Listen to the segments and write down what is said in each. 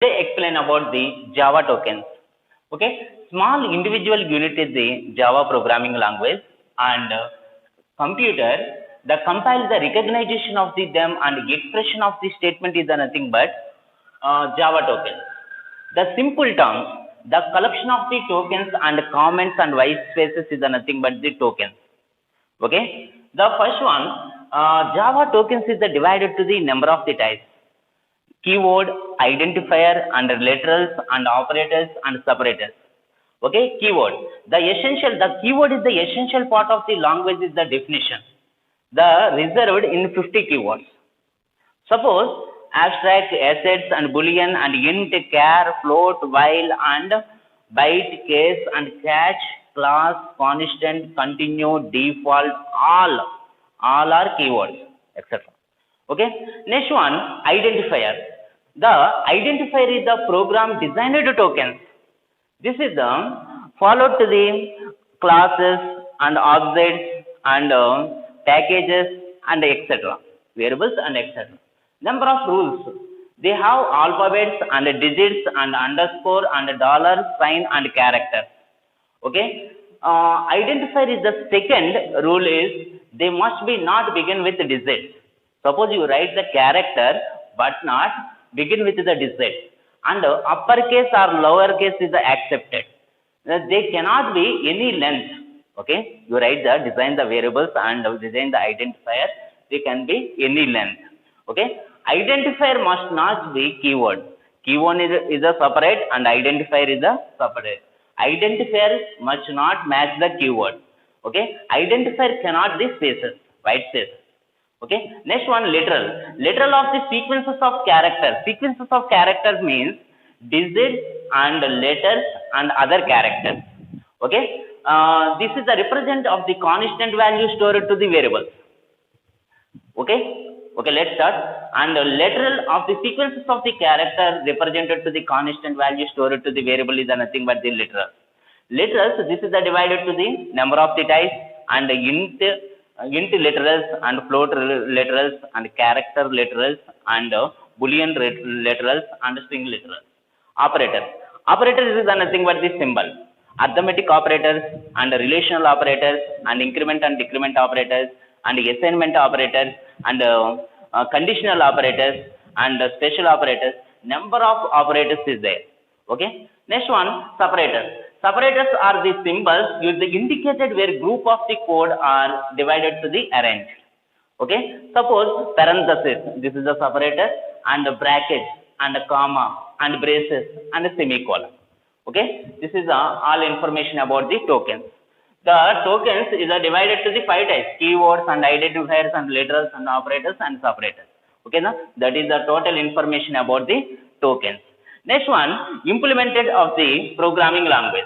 They explain about the Java tokens. Okay, small individual unit is the Java programming language, and computer that compiles the recognition of them and the expression of the statement is nothing but Java tokens. The simple terms, the collection of the tokens and comments and white spaces is nothing but the tokens. Okay, the first one, Java tokens is divided to the number of the types: keyword, identifier, and literals, and operators and separators. Okay, keyword. The keyword is the essential part of the language is the definition. The reserved in 50 keywords. Suppose abstract, assets, and boolean, and int, char, float, while, and byte, case, and catch, class, constant, continue, default, all are keywords, etc. Okay. Next one, identifier. The identifier is the program designed tokens. This is the followed to the classes and objects and packages and etc. Variables and etc. Number of rules. They have alphabets and digits and underscore and dollar sign and character. Okay. Identifier is the second rule is they must be not begin with digits. Suppose you write the character but not begin with the digit, and uppercase or lowercase is accepted. They cannot be any length. Okay, you write design the variables and design the identifier. They can be any length. Okay, identifier must not be keyword. Keyword is a separate and identifier is a separate. Identifier must not match the keyword. Okay, identifier cannot be spaces, white space. Okay, next one, literal. Literal of the sequences of characters. Sequences of characters means digits and letters and other characters. Okay, this is the represent of the constant value stored to the variables. Okay, let's start. And literal of the sequences of the character represented to the constant value stored to the variable is nothing but the literal. Literals, this is the divided to the number of the types and int literals and float literals and character literals and boolean literals and string literals. Operators. Operators is nothing but the symbol. Arithmetic operators and relational operators and increment and decrement operators and assignment operators and conditional operators and special operators. Number of operators is there. Okay. Next one, separators. Separators are the symbols used indicated where group of the code are divided to the arranged. Okay. Suppose parenthesis, this is a separator, and a bracket and a comma and braces and a semicolon. Okay. This is all information about the tokens. The tokens is divided to the 5 types: keywords and identifiers and literals and operators and separators. Okay, now that is the total information about the tokens. Next one, implemented of the programming language.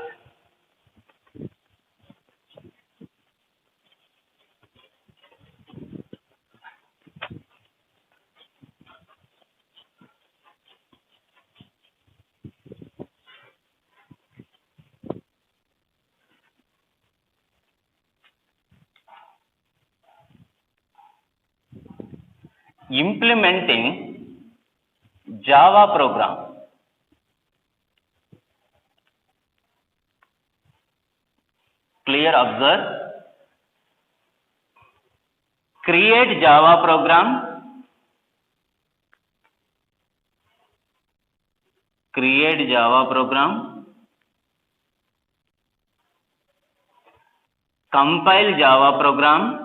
Implementing Java program. Clear, observe. Create Java program. Create Java program. Compile Java program.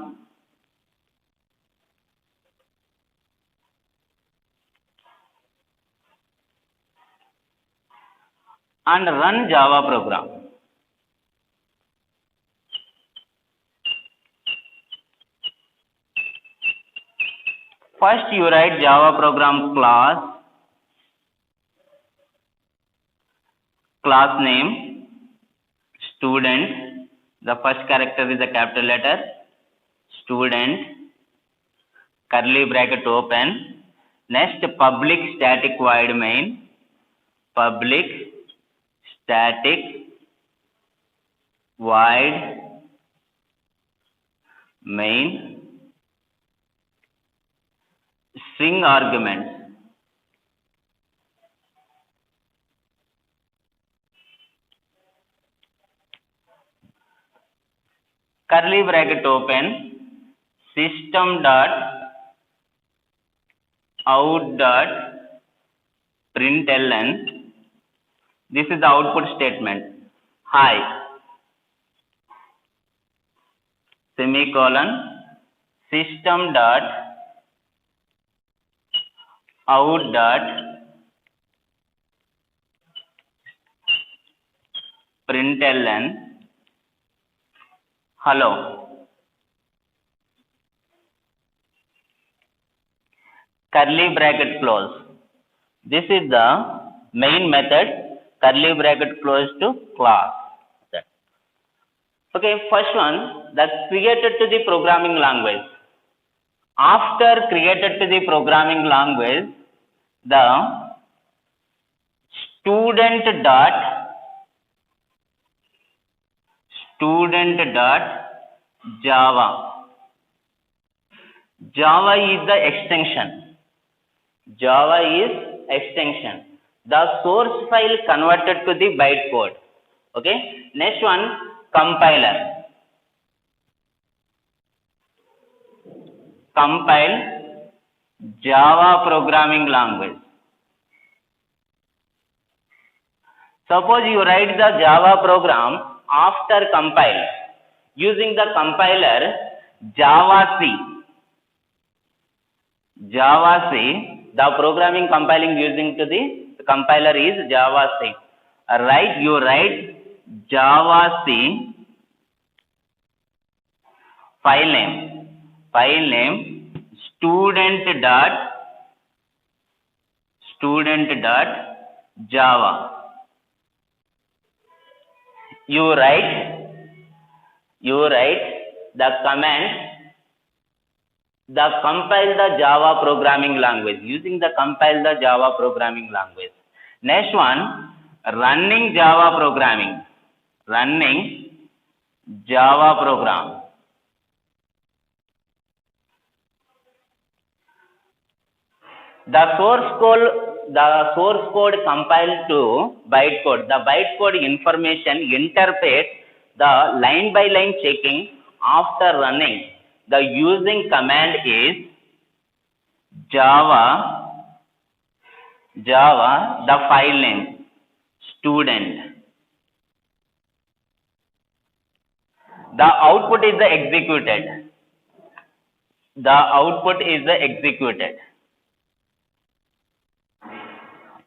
And run Java program. First you write Java program class name, student, the first character is a capital letter, student, curly bracket open, next public static void main, public static void main, string arguments, curly bracket open, system dot out dot println. This is the output statement. Hi, semicolon, system dot out dot println hello. Curly bracket close. This is the main method. Curly bracket close to class. Okay, first one, that created to the programming language. After created to the programming language, the student dot Java. Java is the extension. Java is extension. The source file converted to the bytecode. Okay. Next one, compiler. Compile Java programming language. Suppose you write the Java program after compile using the compiler Java C. The programming compiling using to the compiler is Java C. You write Java C file name student dot Java. You write the command, the compile the Java programming language, using the compile the Java programming language. Next one, running Java programming, Java program. The source code compiled to bytecode. The bytecode information interpret the line by line checking after running. The using command is Java, the file name, student. The output is the executed.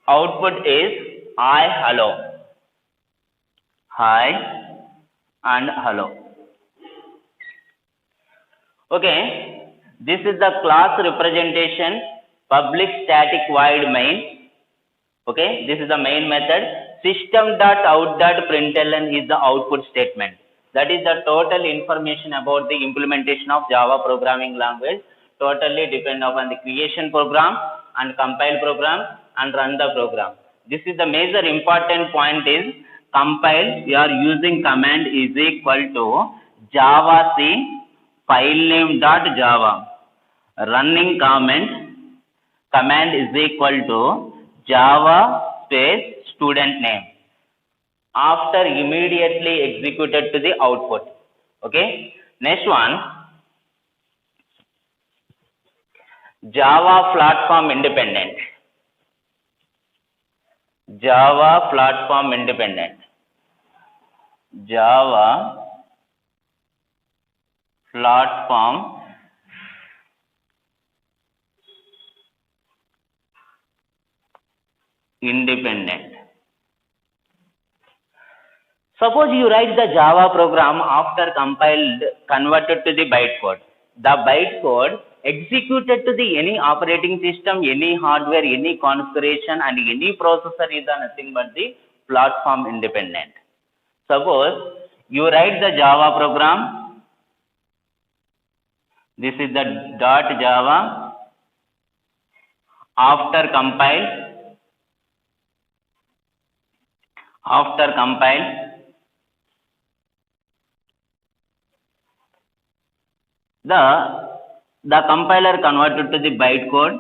Output is hello. Hi and hello. Okay, this is the class representation, public static void main. Okay, this is the main method. System.out.println is the output statement. That is the total information about the implementation of Java programming language. Totally depend upon the creation program and compile program and run the program. This is the major important point is compile. We are using command is equal to Java C file name dot Java. Running command is equal to Java space student name. After immediately executed to the output. Okay. Next one, Java platform independent. Java platform independent. Suppose you write the Java program after compiled, converted to the bytecode. The bytecode executed to the any operating system, any hardware, any configuration and any processor is nothing but the platform independent. Suppose you write the Java program. This is the .java. After compile, the compiler converted to the bytecode.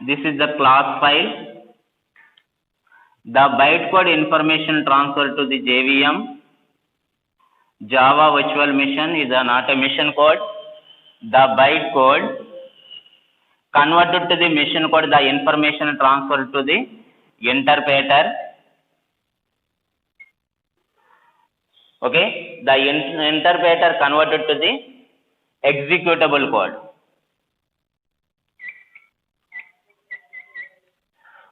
This is the class file. The bytecode information transferred to the JVM. Java virtual machine is not a mission code. The byte code converted to the mission code, the information transferred to the interpreter. Okay, the interpreter converted to the executable code.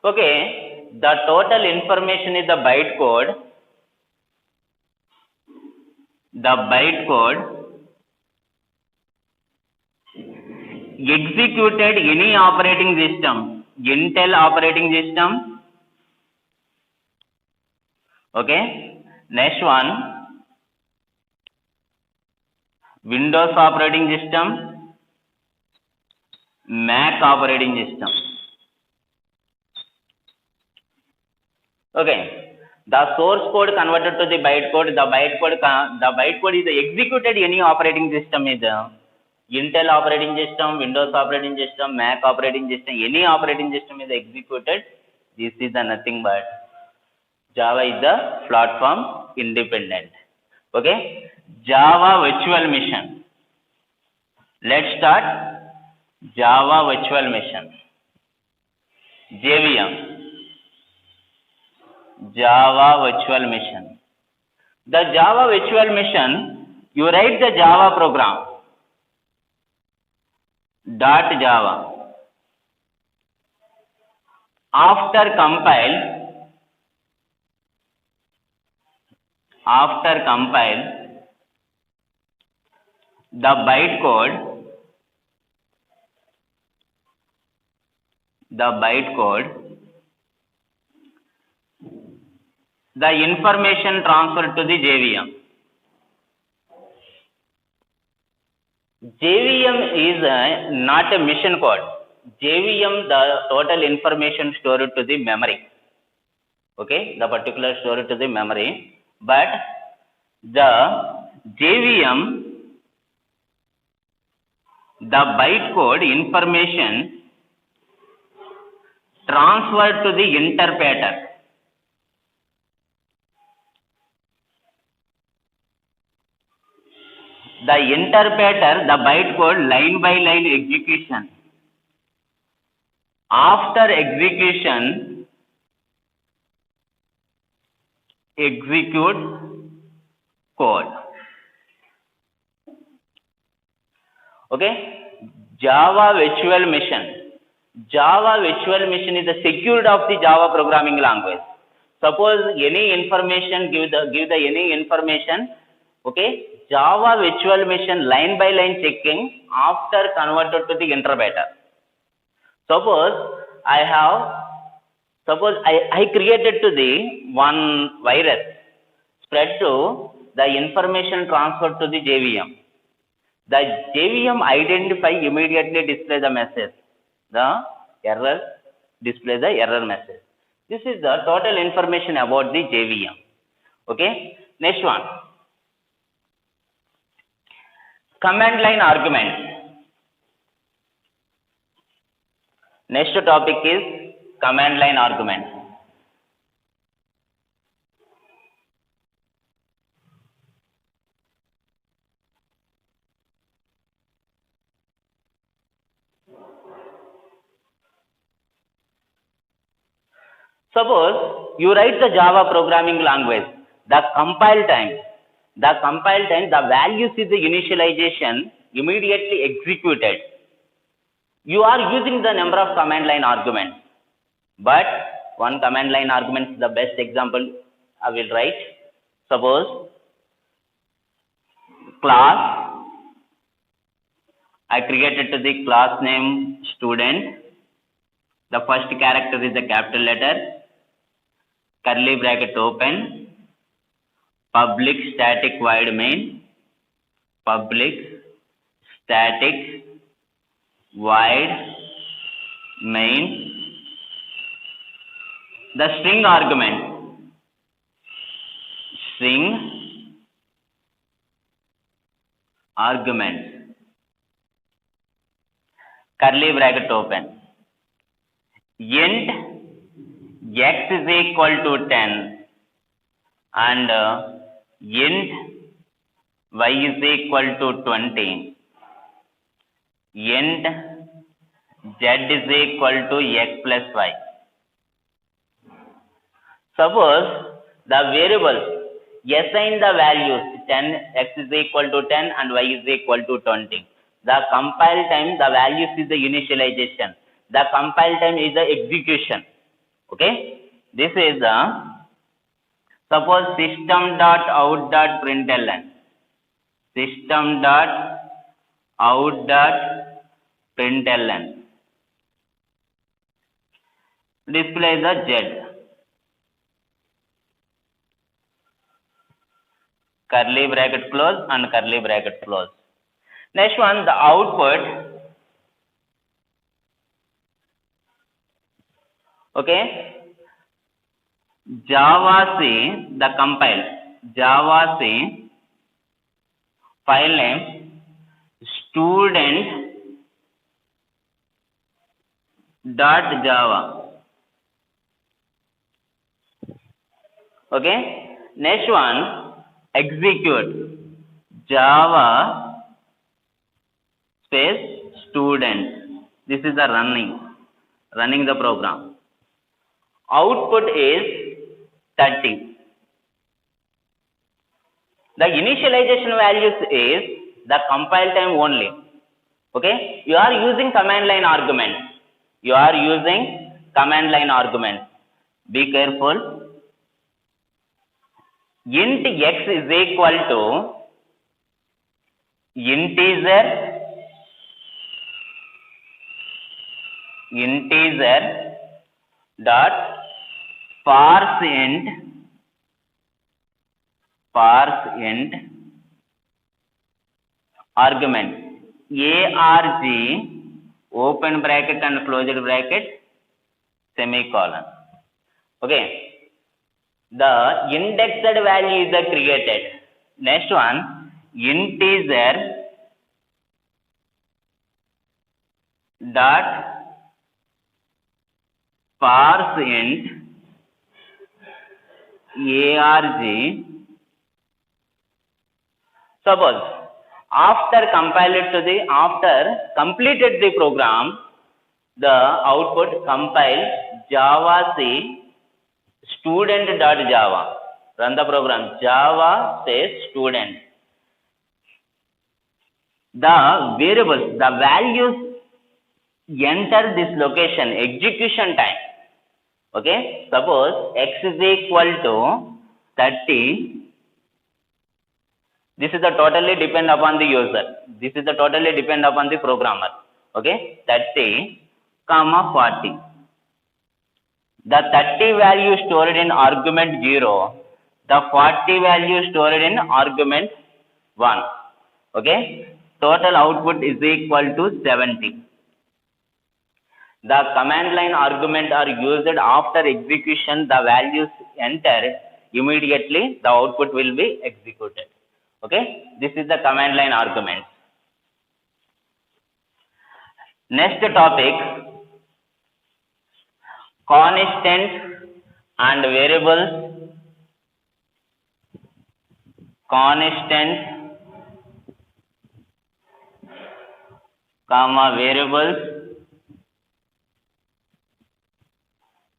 Okay, the total information is the byte code. The byte code executed any operating system, Intel operating system. Okay, next one, Windows operating system, Mac operating system. Okay, the source code converted to the byte code. The byte code is executed any operating system is Intel operating system, Windows operating system, Mac operating system. Any operating system is executed. This is the nothing but Java is the platform independent. Okay, Java virtual machine. Let's start Java virtual machine. JVM. Java virtual machine. The Java virtual machine, you write the Java program. .java. After compile, the byte code, the information transferred to the JVM. JVM is not a mission code. JVM, the total information stored to the memory. Okay, the particular stored to the memory. But the JVM, the byte code information transferred to the interpreter. The interpreter, the byte code line by line execution. After execution, execute code. Okay, Java virtual machine. Java virtual machine is the secured of the Java programming language. Suppose any information, give the any information. Okay, Java virtual machine line by line checking after converted to the interpreter. Suppose I created to the one virus spread to the information transferred to the JVM. The JVM identify immediately display the message. The error display the error message. This is the total information about the JVM. Okay, next one. Command line argument. Next topic is command line argument. Suppose you write the Java programming language, the compile time, the values is the initialization immediately executed. You are using the number of command line arguments, but one command line argument is the best example I will write. Suppose class, I created to the class name student. The first character is the capital letter, curly bracket open, public static void main, public static void main. The string argument, curly bracket open, int x is equal to 10 and int y is equal to 20, int z is equal to x plus y. Suppose the variables assign the values 10, x is equal to 10 and y is equal to 20. The compile time, the values is the initialization. The compile time is the execution. Okay. This is the suppose system.out.println. System.out.println. Display the z. Curly bracket close and curly bracket close. Next one, the output. Okay. Java C, the compile. Java C file name student.java. Okay. Next one, execute Java space student. This is the running the program. Output is 30. The initialization values is the compile time only. Okay. You are using command line argument. Be careful. Int x is equal to integer dot parse int argument arg open bracket and closed bracket semicolon. Okay. The indexed value is created. Next one, integer dot parse int arg. Suppose after completed the program, the output compile Java C student.java. Run the program. Java says student. The variables, the values enter this location, execution time. Okay. Suppose x is equal to 30. This is the totally depend upon the user. This is the totally depend upon the programmer. Okay. 30, 40. The 30 value stored in argument 0. The 40 value stored in argument 1. Okay. Total output is equal to 70. The command line argument are used after execution. The values enter immediately. The output will be executed. Okay. This is the command line argument. Next topic, constant and variables. Constant, variables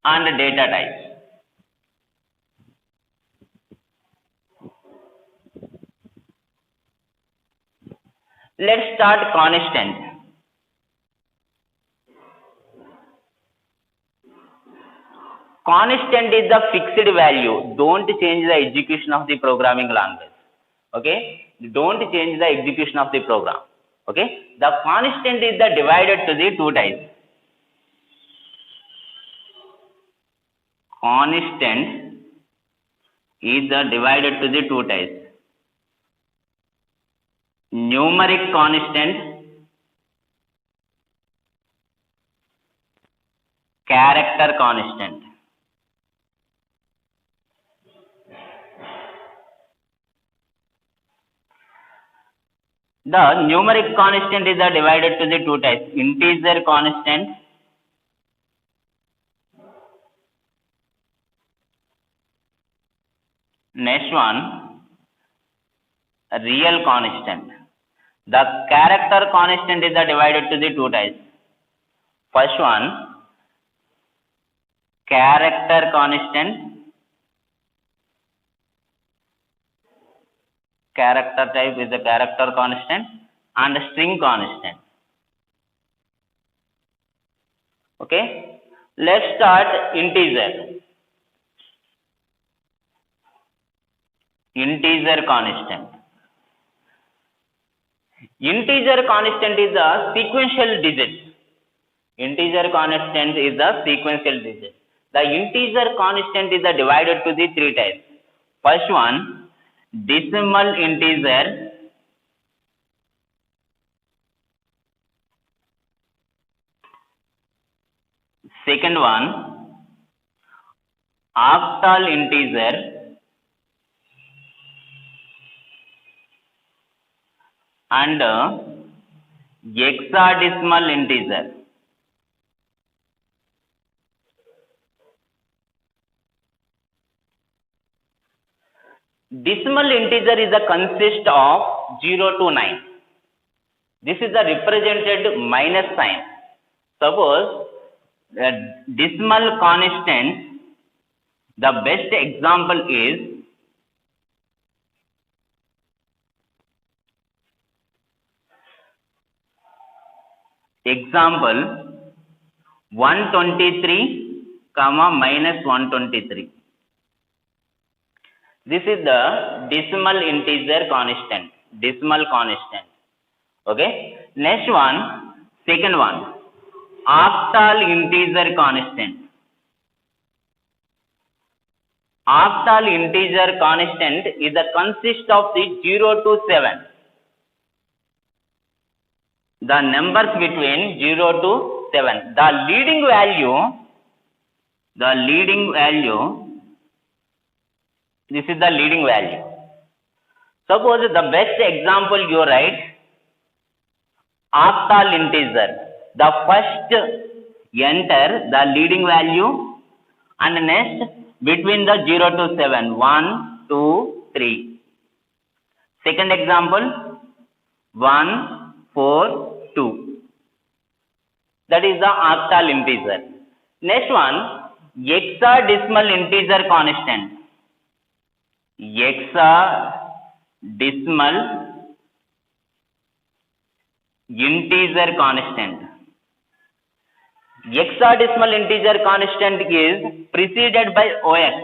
and data types. Let's start constant. Constant is the fixed value. Don't change the execution of the programming language. Okay. Don't change the execution of the program. Okay. The constant is the divided to the two types. Constant is the divided to the two types. Numeric constant, character constant. The numeric constant is divided to the two types, integer constant next one real constant. The character constant is divided to the two types. First one, character constant. Character type is the character constant and string constant. Okay, let's start integer. Integer constant. Integer constant is the sequential digit. Integer constant is the sequential digit. The integer constant is divided to the three types. First one, decimal integer. Second one, octal integer. And hexadecimal integer. Decimal integer is a consist of 0 to 9. This is the represented minus sign. Suppose decimal constant, the best example is example 123 comma minus 123. This is the decimal integer constant. Decimal constant. Okay. Next one, second one, octal integer constant. Octal integer constant is the consist of the 0 to 7. The numbers between 0 to 7. The leading value, this is the leading value. Suppose the best example you write octal integer. The first enter the leading value and next between the 0 to 7. 1, 2, 3. Second example 1, 4, 2. That is the octal integer. Next one, hexadecimal integer constant. Hexadecimal integer constant. Hexadecimal integer constant is preceded by OX.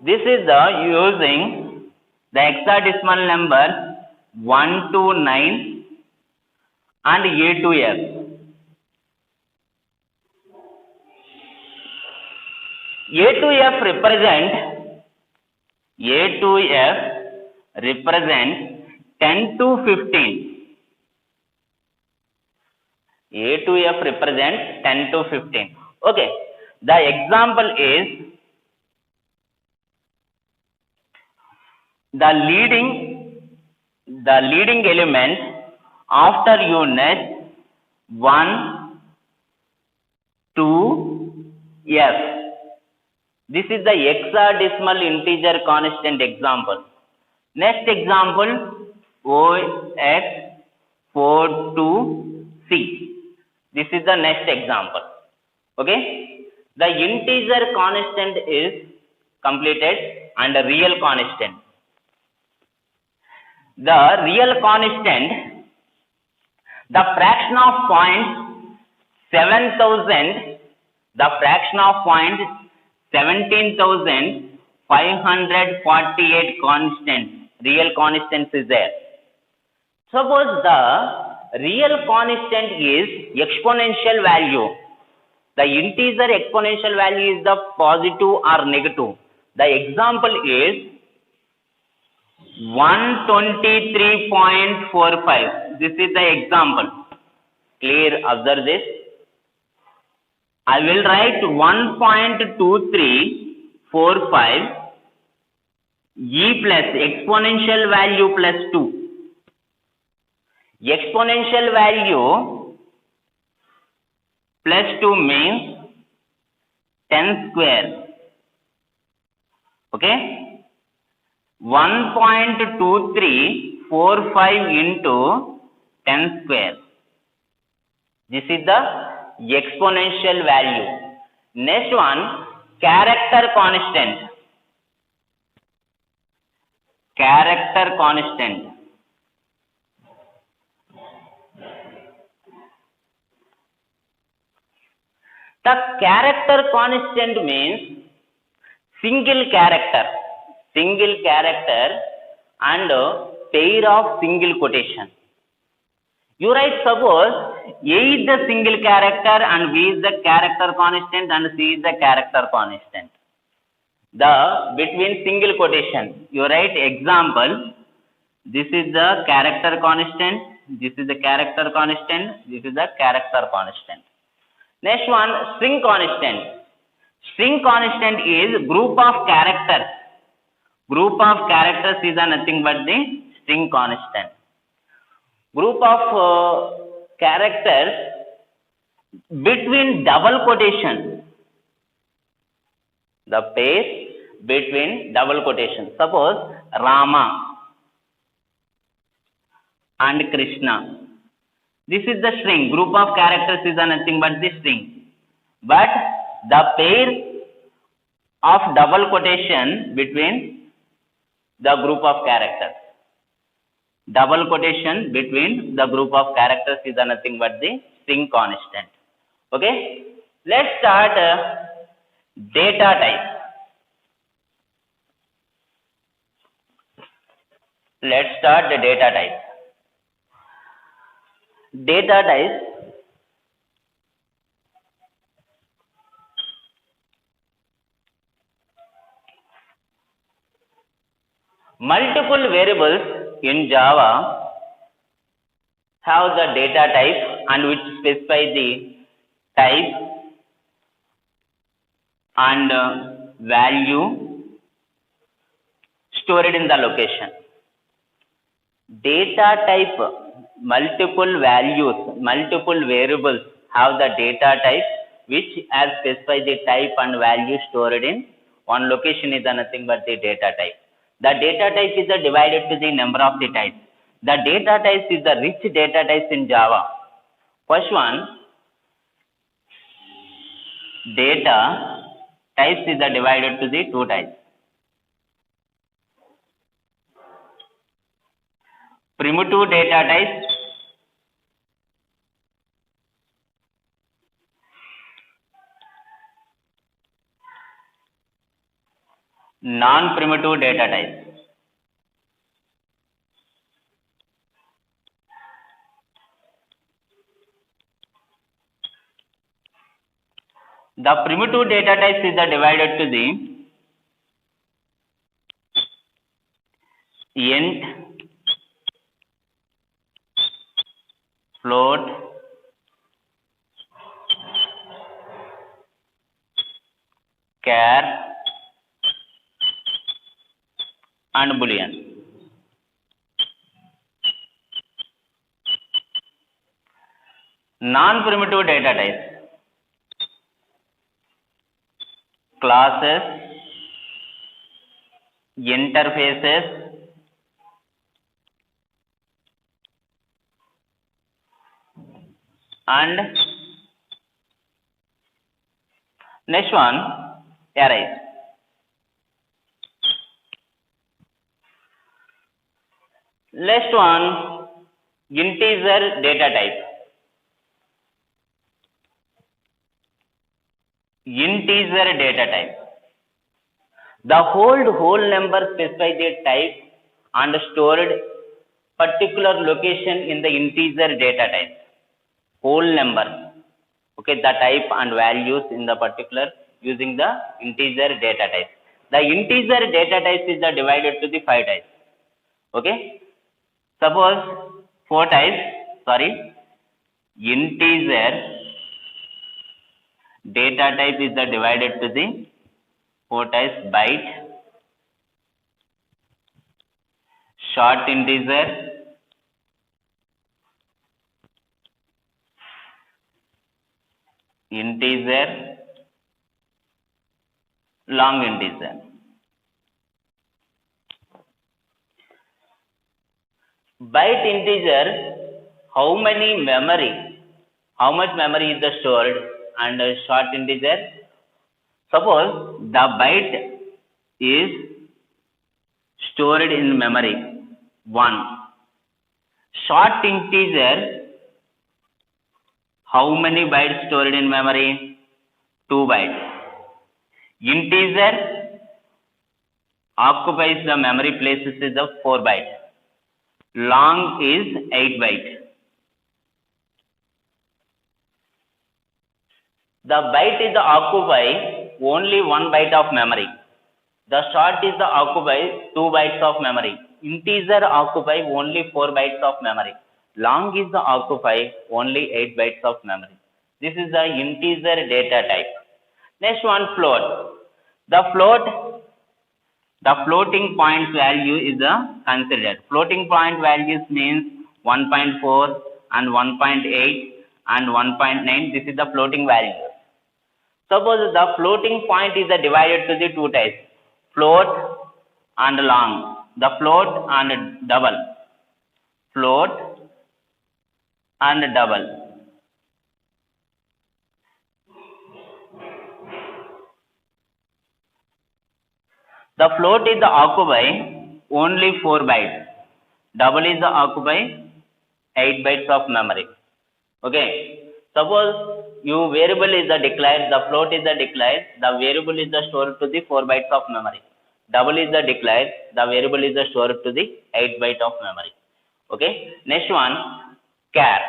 This is the using the hexadecimal number 1 to 9 and A to F. A to F represent 10 to 15. A to F represents 10 to 15. Okay. The example is the leading element after unit 1 to F. This is the hexadecimal integer constant example. Next example, OX 4 to C. This is the next example. Okay. The integer constant is completed and the real constant. The real constant, the fraction of 0.7000, the fraction of 17,548 constant, real constants is there. Suppose the real constant is exponential value. The integer exponential value is the positive or negative. The example is 123.45. This is the example. Clear? Observe this. I will write 1.2345 e plus exponential value plus 2. Exponential value plus 2 means 10 square. Okay. 1.2345 into 10 square. This is the exponential value. Next one, character constant. Character constant. The character constant means single character and pair of single quotation. You write, suppose A is the single character and B is the character constant and C is the character constant. The between single quotation, you write example, this is the character constant, this is the character constant, this is the character constant. Next one, string constant. String constant is group of characters. Group of characters is nothing but the string constant. Group of characters between double quotation. The pair between double quotation. Suppose Rama and Krishna. This is the string. Group of characters is nothing but the string. But the pair of double quotation between the group of characters. Double quotation between the group of characters is nothing but the string constant. Okay. Let's start data type. Let's start the data type. Data type multiple variables in Java have the data type and which specify the type and value stored in the location. Data type, multiple values, multiple variables have the data type which has specified the type and value stored in one location is nothing but the data type. The data type is divided to the number of the types. The data types is the rich data types in Java. First one, data types is divided to the two types. Primitive data types non-primitive data types. The primitive data types is divided to the int, float, char and boolean. Non-primitive data types: classes, interfaces, and next one, arrays. Next one, integer data type. Integer data type. The whole number specify the type and stored particular location in the integer data type. Whole number. Okay, the type and values in the particular using the integer data type. The integer data type is divided to the 5 types. Okay. Suppose 4 types. Integer data type is divided to the 4 types: byte, short integer, integer, long integer. byte integer, how much memory is the stored, and short integer, suppose the byte is stored in memory 1. Short integer, how many bytes stored in memory? 2 bytes. Integer occupies the memory places is of 4 bytes. Long is 8 bytes. The byte is the occupy only 1 byte of memory. The short is the occupy 2 bytes of memory. Integer occupy only 4 bytes of memory. Long is the occupy only 8 bytes of memory. This is the integer data type. Next one, float. The floating point value is considered. Floating point values means 1.4 and 1.8 and 1.9. This is the floating value. Suppose the floating point is divided to the 2 types, float and long. The float and double. Float and double. The float is the occupy only 4 bytes. Double is the occupy 8 bytes of memory. Okay. Suppose your variable is declared, the float is declared, the variable is stored to the 4 bytes of memory. Double is declared, the variable is stored to the 8 byte of memory. Okay. Next one, char.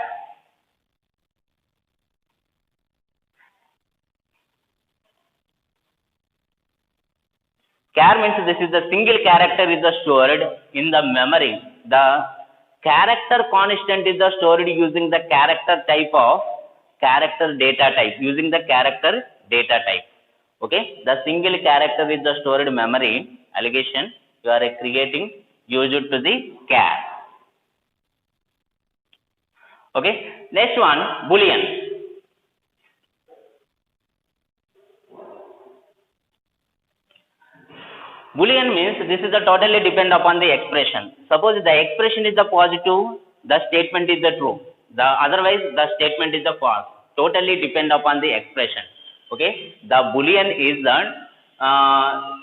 Char means this is the single character is stored in the memory. The character constant is stored using the character type of character data type, using the character data type. Okay, the single character is the stored memory allegation you are creating used to the char. Okay, next one, boolean. Boolean means this is the totally depend upon the expression. Suppose the expression is the positive, the statement is the true. The otherwise the statement is the false. Totally depend upon the expression. Okay, the boolean is the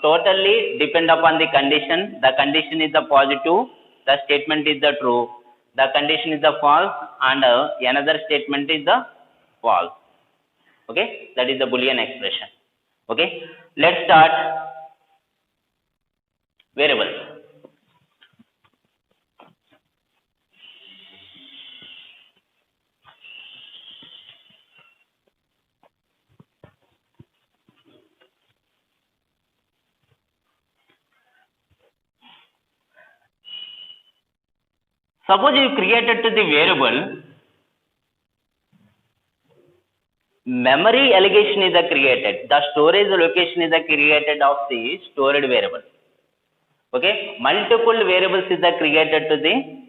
totally depend upon the condition. The condition is the positive, the statement is the true. The condition is the false, and another statement is the false. Okay, that is the boolean expression. Okay, let's start. Variable. Suppose you created to the variable, memory allocation is created, the storage location is created of the stored variable. Okay, multiple variables is created to the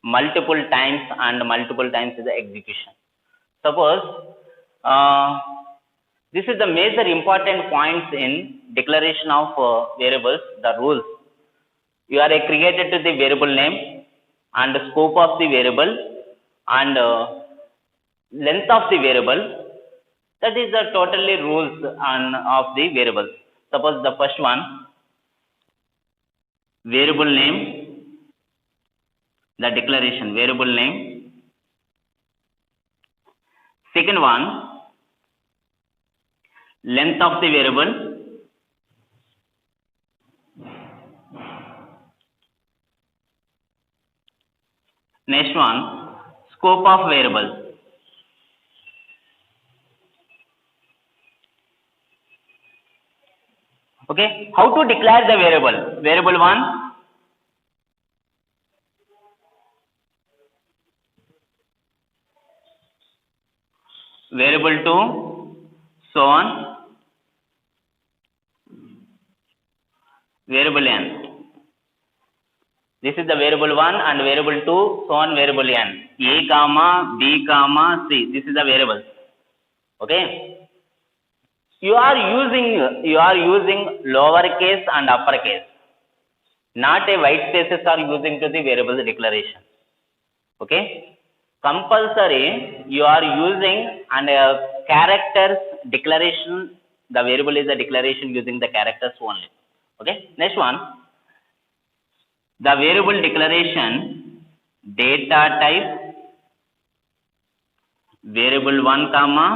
multiple times, and multiple times is the execution. Suppose this is the major important points in declaration of variables, the rules. You are created to the variable name and scope of the variable and length of the variable. That is the totally rules of the variables. Suppose the first one, variable name, the declaration variable name. Second one, length of the variable. Next one, scope of variable. Okay, how to declare the variable? Variable 1, variable 2, so on, variable n. This is the variable 1 and variable 2, so on variable n. A comma, B comma, C. This is the variable. Okay. You are using lowercase and uppercase. Not a white spaces are using to the variable declaration. Okay, compulsory you are using and characters declaration. The variable is a declaration using the characters only. Okay, next one, the variable declaration data type variable 1 comma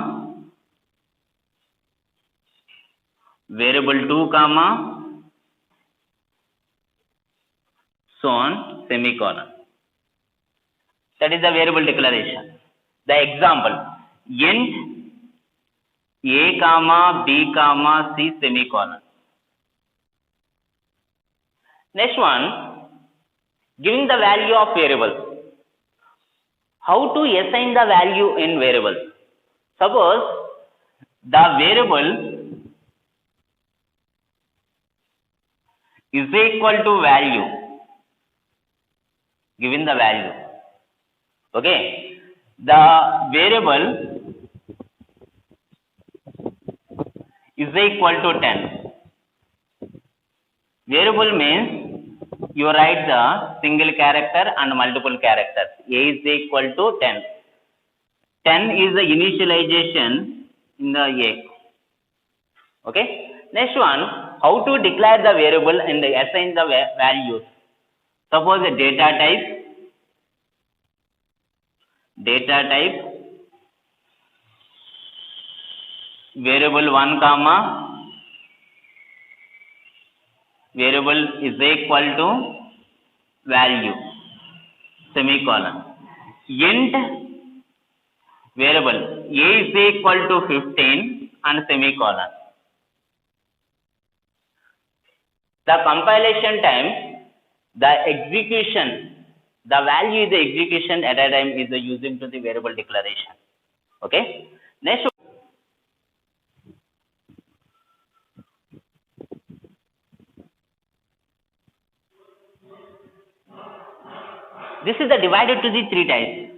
variable 2 comma so on semicolon. That is the variable declaration. The example, int a comma b comma c semicolon. Next one, giving the value of variable. How to assign the value in variable? Suppose the variable is equal to value, given the value. Okay, the variable is equal to 10. Variable means you write the single character and multiple characters. A is equal to 10. 10 is the initialization in the A. Okay. Next one, how to declare the variable and assign the values. Suppose the data type variable 1 comma variable is equal to value semicolon. Int variable a is equal to 15 and semicolon. The compilation time, the execution, the value is the execution at a time is the using to the variable declaration. Okay. Next, this is the divided to the three types.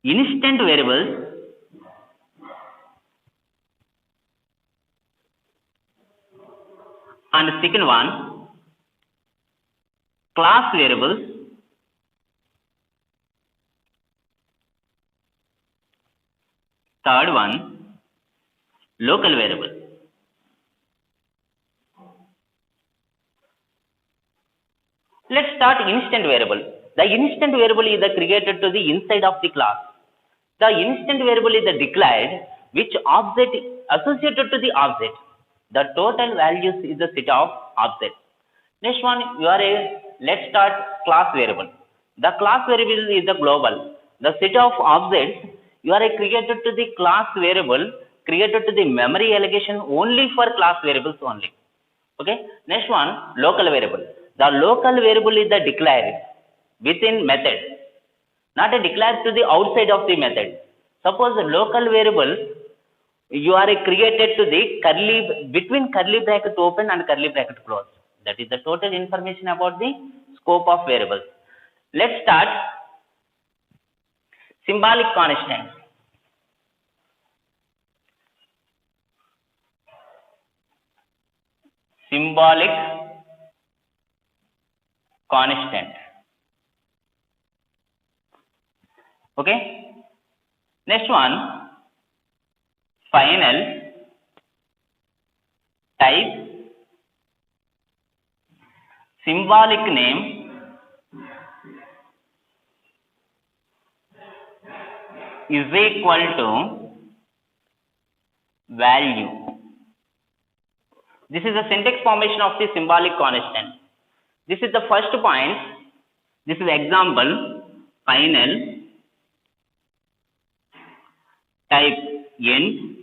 Instant variables, and the second one, class variables, third one, local variable. Let's start instant variable. The instant variable is created to the inside of the class. The instant variable is declared which object associated to the object. The total values is the set of objects. Next one, let's start class variable. The class variable is the global. The set of objects you are created to the class variable created to the memory allocation only for class variables only. Okay. Next one, local variable. The local variable is declared within method, not declared to the outside of the method. Suppose the local variable you are created to the between curly bracket open and curly bracket close. That is the total information about the scope of variables. Let's start symbolic constant. Symbolic constant. Okay. Next one, final type symbolic name is equal to value. This is the syntax formation of the symbolic constant. This is the first point. This is example, final type int,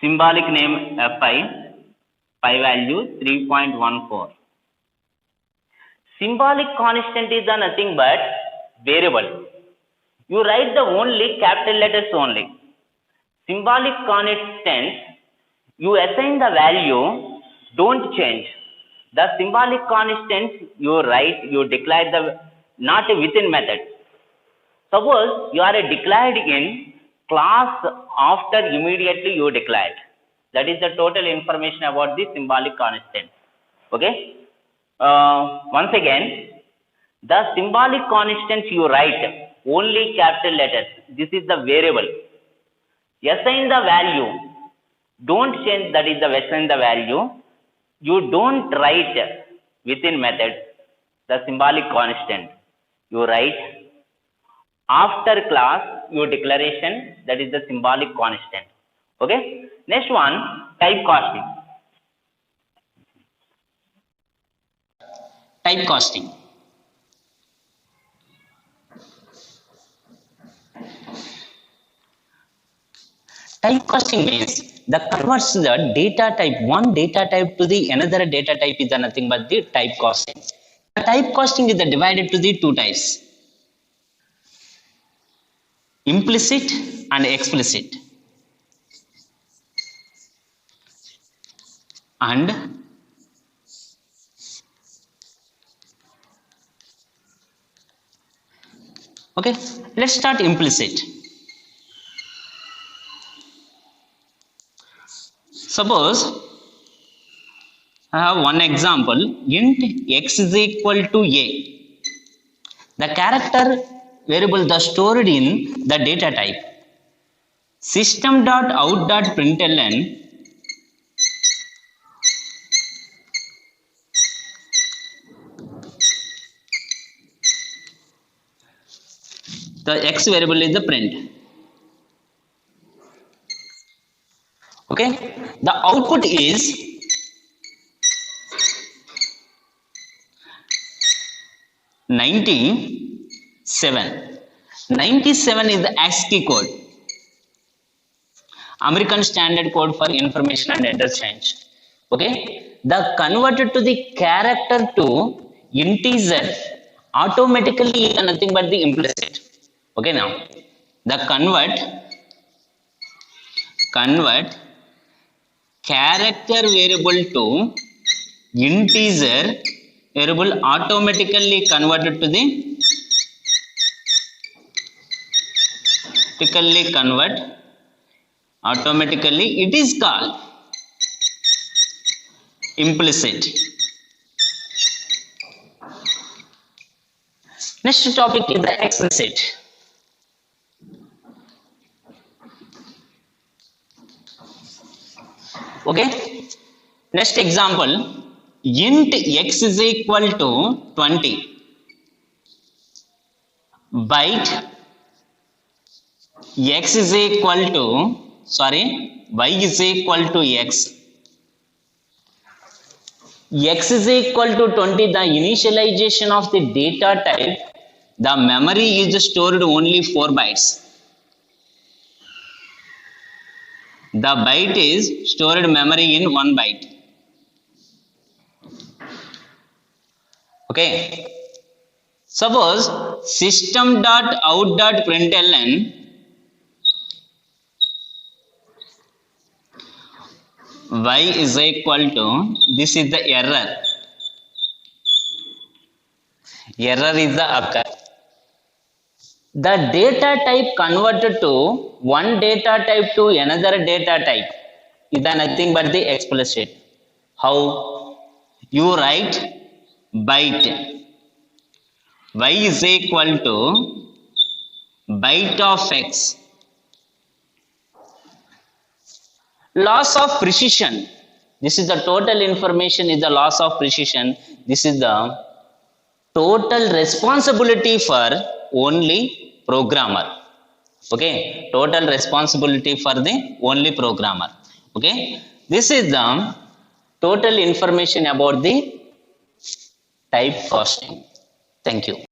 symbolic name pi value 3.14. Symbolic constant is nothing but variable. You write the only capital letters only. Symbolic constant, you assign the value, don't change. The symbolic constant you write, you declare the not within method. Suppose you are declared in class after immediately you declared. That is the total information about the symbolic constant. Okay. Once again, the symbolic constants you write only capital letters. This is the variable. Assign the value. Don't change, that is the assign the value. You don't write within method the symbolic constant. You write after class your declaration, that is the symbolic constant. Okay. Next one, typecasting. Typecasting. Typecasting means the converts the data type, one data type to the another data type is nothing but the typecasting. The typecasting is divided to the two types, implicit and explicit. And okay, let's start implicit. Suppose I have one example, int x is equal to a. The character variable the stored in the data type system.out.println the x variable is the print. Okay, the output is $97. 97 is the ASCII code, American Standard Code for Information and Interchange. Okay, the converted to the character to integer automatically is nothing but the implicit. Okay, now the convert character variable to integer variable automatically converted to the automatically it is called implicit. Next topic is the explicit. Okay, next example, int x is equal to 20, byte x is equal to, y is equal to x is equal to 20, the initialization of the data type, the memory is stored only 4 bytes. The byte is stored memory in 1 byte. Okay. Suppose system.out.println y is equal to, this is the error. Error is the occur. The data type converted to one data type to another data type is nothing but the explicit. How? You write byte y is equal to byte of x. Loss of precision. This is the total information is the loss of precision. This is the total responsibility for only programmer. Okay, total responsibility for the only programmer. Okay, this is the total information about the typecasting. Thank you.